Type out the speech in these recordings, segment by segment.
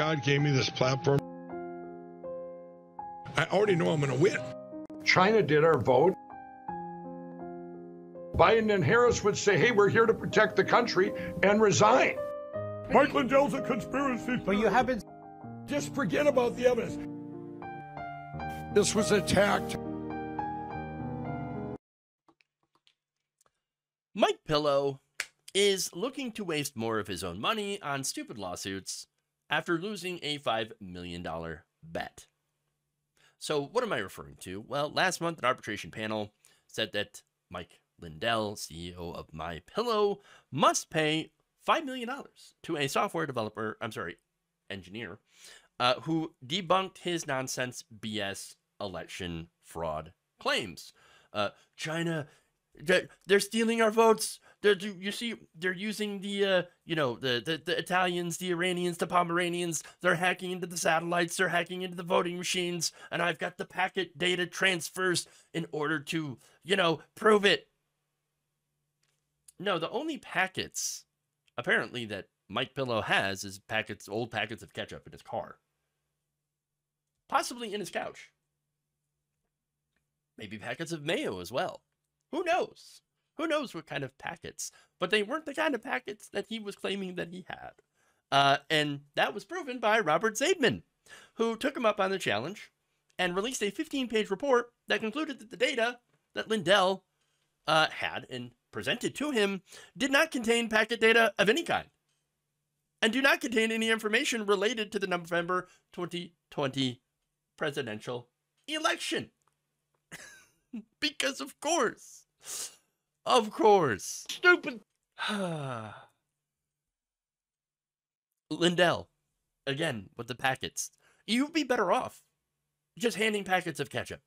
God gave me this platform. I already know I'm going to win. China did our vote. Biden and Harris would say, hey, we're here to protect the country, and resign. Mike Lindell's a conspiracy. But you haven't. Just forget about the evidence. This was attacked. MyPillow is looking to waste more of his own money on stupid lawsuits after losing a $5 million bet. So what am I referring to? Well, last month, an arbitration panel said that Mike Lindell, CEO of MyPillow, must pay $5 million to a software engineer, who debunked his nonsense BS election fraud claims. China, they're stealing our votes. They're using the Italians, the Iranians, the Pomeranians. They're hacking into the satellites. They're hacking into the voting machines. And I've got the packet data transfers in order to, prove it. No, the only packets, apparently, that MyPillow has is old packets of ketchup in his car. Possibly in his couch. Maybe packets of mayo as well. Who knows? Who knows what kind of packets? But they weren't the kind of packets that he was claiming that he had. And that was proven by Robert Zaidman, who took him up on the challenge and released a 15-page report that concluded that the data that Lindell had and presented to him did not contain packet data of any kind and do not contain any information related to the November 2020 presidential election. Because of course. Of course. Stupid. Lindell, again, with the packets. You'd be better off just handing packets of ketchup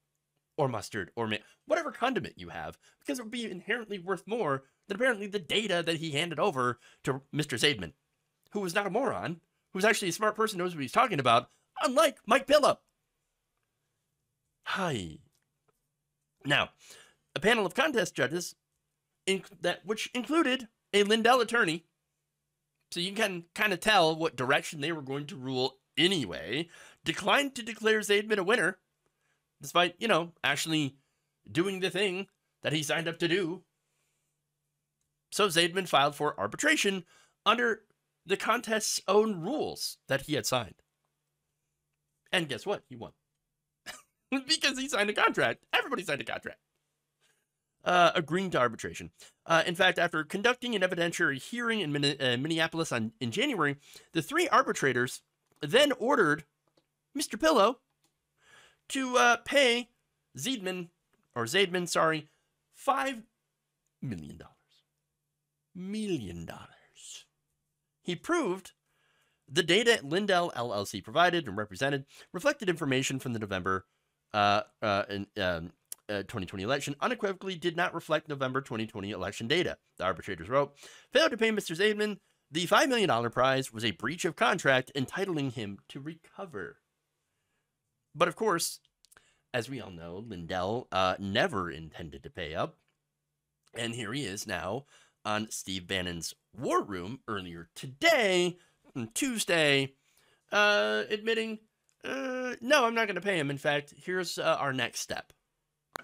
or mustard or whatever condiment you have, because it would be inherently worth more than apparently the data that he handed over to Mr. Zaidman, who was not a moron, who's actually a smart person, knows what he's talking about, unlike MyPillow. Hi. Now, a panel of contest judges, which included a Lindell attorney, so you can kind of tell what direction they were going to rule anyway, declined to declare Zaidman a winner, despite, actually doing the thing that he signed up to do. So Zaidman filed for arbitration under the contest's own rules that he had signed. And guess what? He won. Because he signed a contract. Everybody signed a contract. Agreeing to arbitration. In fact, after conducting an evidentiary hearing in Minneapolis in January, the three arbitrators then ordered Mr. Pillow to pay Zaidman, $5 million. He proved the data Lindell LLC provided and represented reflected information from the November 2020 election unequivocally did not reflect November 2020 election data. The arbitrators wrote, failed to pay Mr. Zaidman the $5 million prize was a breach of contract entitling him to recover. But of course, as we all know, Lindell never intended to pay up. And here he is now on Steve Bannon's War Room earlier today, Tuesday, admitting, no, I'm not going to pay him. In fact, here's our next step.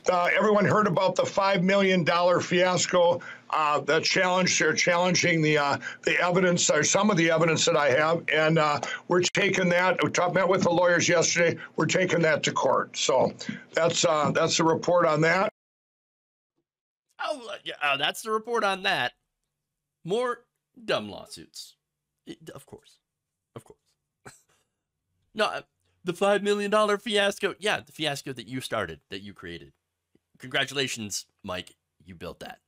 Everyone heard about the $5 million fiasco. The challenge, they're challenging the evidence, or some of the evidence that I have, and we're taking that. We met with the lawyers yesterday. We're taking that to court. So that's the report on that. Oh, yeah, that's the report on that. More dumb lawsuits. Of course. No, the $5 million fiasco. Yeah, the fiasco that you started, that you created. Congratulations, Mike. You built that.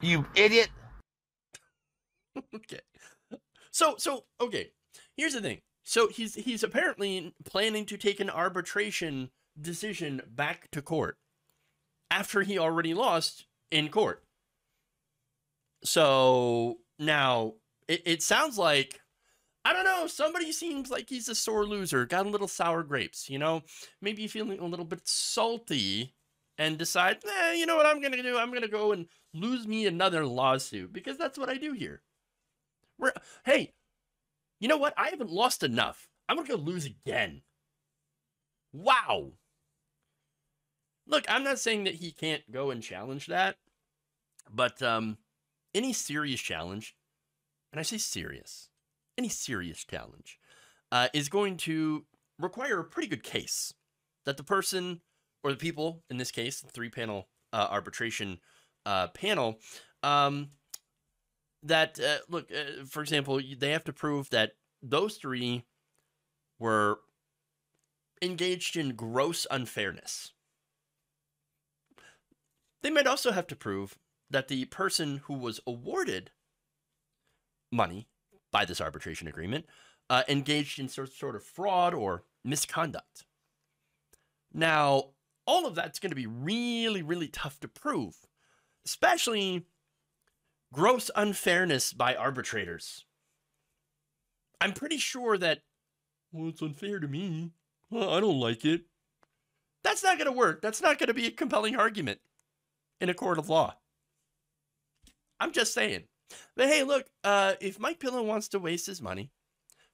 You idiot. Okay. So, okay. Here's the thing. So he's apparently planning to take an arbitration decision back to court after he already lost in court. So now it sounds like, I don't know, somebody seems like he's a sore loser, got a little sour grapes, maybe feeling a little bit salty and decide, you know what I'm going to do? I'm going to go and lose me another lawsuit because that's what I do here. Hey, you know what? I haven't lost enough. I'm going to go lose again. Wow. Look, I'm not saying that he can't go and challenge that, but any serious challenge, and I say serious, any serious challenge is going to require a pretty good case that the person or the people, in this case, the 3-panel arbitration panel, look, for example, they have to prove that those 3 were engaged in gross unfairness. They might also have to prove that the person who was awarded money by this arbitration agreement engaged in sort of fraud or misconduct. Now, all of that's going to be really, really tough to prove, especially gross unfairness by arbitrators. I'm pretty sure that, well, it's unfair to me. Well, I don't like it. That's not going to work. That's not going to be a compelling argument in a court of law. I'm just saying. But hey, look, if MyPillow wants to waste his money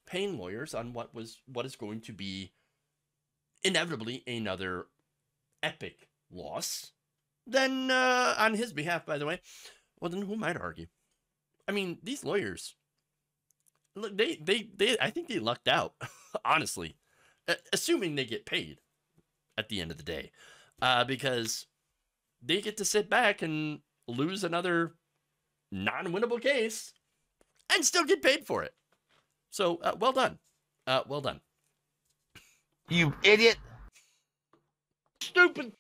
paying lawyers on what is going to be inevitably another epic loss, then on his behalf, by the way, well, then who might argue? I mean, these lawyers, look, I think they lucked out, honestly, assuming they get paid at the end of the day, because they get to sit back and lose another non-winnable case and still get paid for it. So, well done. Well done. You idiot. Stupid